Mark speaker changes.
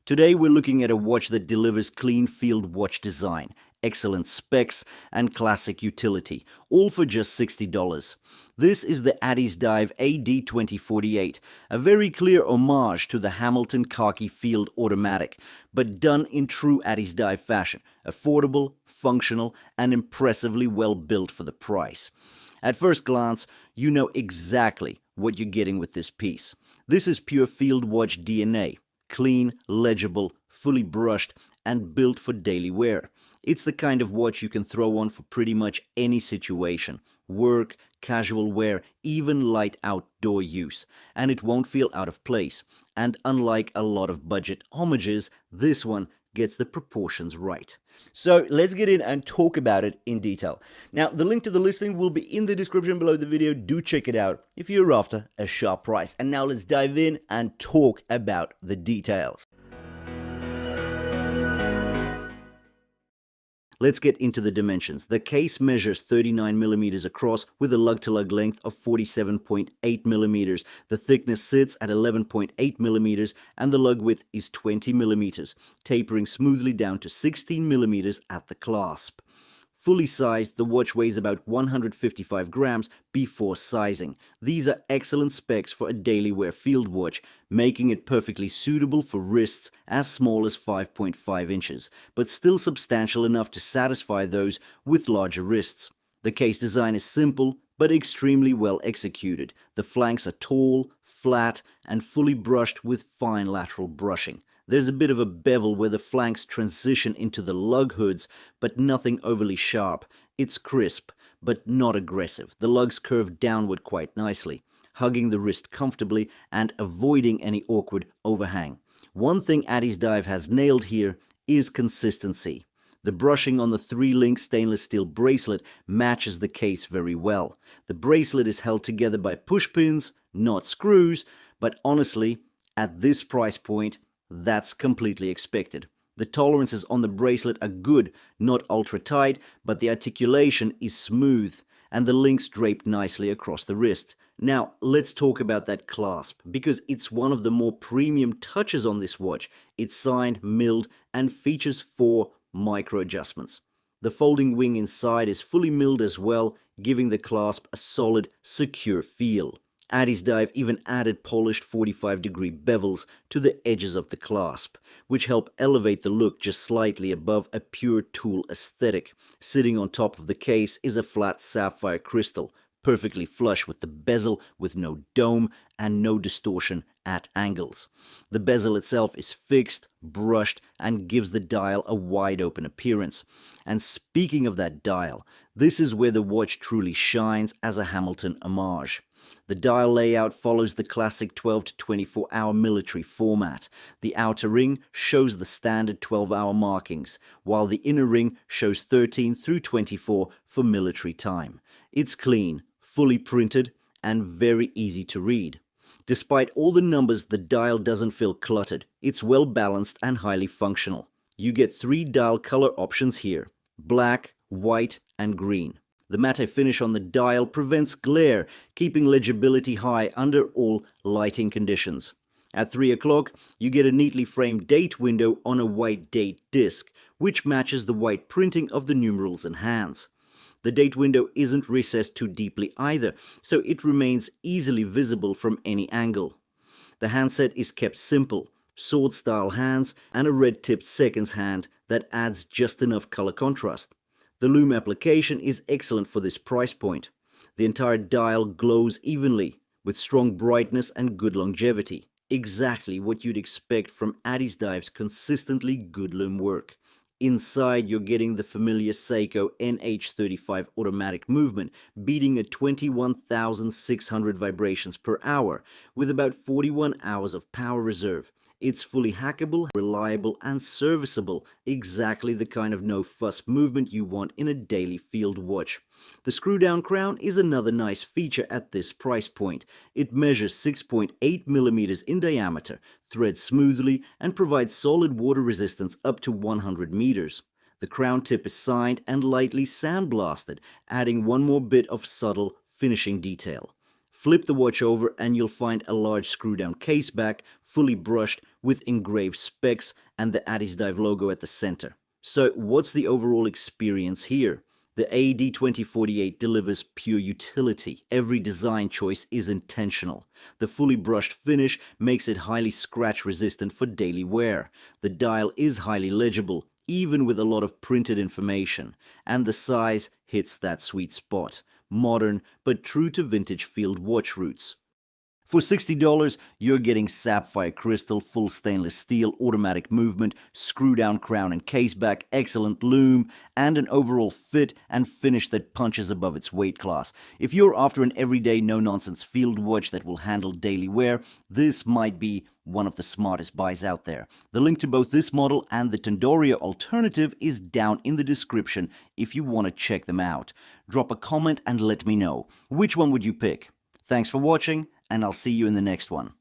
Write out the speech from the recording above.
Speaker 1: Today we're looking at a watch that delivers clean field watch design, excellent specs, and classic utility, all for just $60. This is the Addiesdive AD2048, a very clear homage to the Hamilton Khaki Field Automatic, but done in true Addiesdive fashion, affordable, functional, and impressively well built for the price. At first glance, you know exactly what you're getting with this piece. This is pure field watch DNA. Clean, legible, fully brushed, and built for daily wear. It's the kind of watch you can throw on for pretty much any situation. Work, casual wear, even light outdoor use. And it won't feel out of place. And unlike a lot of budget homages, this one gets the proportions right. So let's get in and talk about it in detail. Now, the link to the listing will be in the description below the video. Do check it out if you're after a sharp price. And now let's dive in and talk about the details. Let's get into the dimensions. The case measures 39 millimeters across with a lug-to-lug length of 47.8 millimeters. The thickness sits at 11.8 millimeters and the lug width is 20 millimeters, tapering smoothly down to 16 millimeters at the clasp. Fully sized, the watch weighs about 155 grams before sizing. These are excellent specs for a daily wear field watch, making it perfectly suitable for wrists as small as 5.5 inches, but still substantial enough to satisfy those with larger wrists. The case design is simple, but extremely well executed. The flanks are tall, flat, and fully brushed with fine lateral brushing. There's a bit of a bevel where the flanks transition into the lug hoods, but nothing overly sharp. It's crisp, but not aggressive. The lugs curve downward quite nicely, hugging the wrist comfortably and avoiding any awkward overhang. One thing Addiesdive has nailed here is consistency. The brushing on the 3-link stainless steel bracelet matches the case very well. The bracelet is held together by push pins, not screws, but honestly, at this price point, that's completely expected. The tolerances on the bracelet are good, not ultra tight, but the articulation is smooth and the links draped nicely across the wrist. Now, let's talk about that clasp, because it's one of the more premium touches on this watch. It's signed, milled, and features 4 micro adjustments. The folding wing inside is fully milled as well, giving the clasp a solid, secure feel. Addiesdive even added polished 45-degree bevels to the edges of the clasp, which help elevate the look just slightly above a pure tool aesthetic. Sitting on top of the case is a flat sapphire crystal, perfectly flush with the bezel, with no dome and no distortion at angles. The bezel itself is fixed, brushed, and gives the dial a wide open appearance. And speaking of that dial, this is where the watch truly shines as a Hamilton homage. The dial layout follows the classic 12 to 24-hour military format. The outer ring shows the standard 12-hour markings, while the inner ring shows 13 through 24 for military time. It's clean, fully printed, and very easy to read. Despite all the numbers, the dial doesn't feel cluttered. It's well balanced and highly functional. You get 3 dial color options here: black, white, and green. The matte finish on the dial prevents glare, keeping legibility high under all lighting conditions. At 3 o'clock, you get a neatly framed date window on a white date disc, which matches the white printing of the numerals and hands. The date window isn't recessed too deeply either, so it remains easily visible from any angle. The handset is kept simple, sword-style hands and a red-tipped seconds hand that adds just enough color contrast. The lume application is excellent for this price point. The entire dial glows evenly, with strong brightness and good longevity. Exactly what you'd expect from Addiesdive's consistently good lume work. Inside, you're getting the familiar Seiko NH35 automatic movement, beating at 21,600 vibrations per hour, with about 41 hours of power reserve. It's fully hackable, reliable, and serviceable, exactly the kind of no-fuss movement you want in a daily field watch. The screw-down crown is another nice feature at this price point. It measures 6.8 millimeters in diameter, threads smoothly, and provides solid water resistance up to 100 meters. The crown tip is signed and lightly sandblasted, adding one more bit of subtle finishing detail. Flip the watch over and you'll find a large screw-down case back, fully brushed, with engraved specs and the Addiesdive logo at the center. So what's the overall experience here? The AD2048 delivers pure utility. Every design choice is intentional. The fully brushed finish makes it highly scratch resistant for daily wear. The dial is highly legible, even with a lot of printed information, and the size hits that sweet spot. Modern, but true to vintage field watch roots. For $60, you're getting sapphire crystal, full stainless steel, automatic movement, screw-down crown and caseback, excellent lume, and an overall fit and finish that punches above its weight class. If you're after an everyday, no-nonsense field watch that will handle daily wear, this might be one of the smartest buys out there. The link to both this model and the Tandorio alternative is down in the description if you want to check them out. Drop a comment and let me know. Which one would you pick? Thanks for watching, and I'll see you in the next one.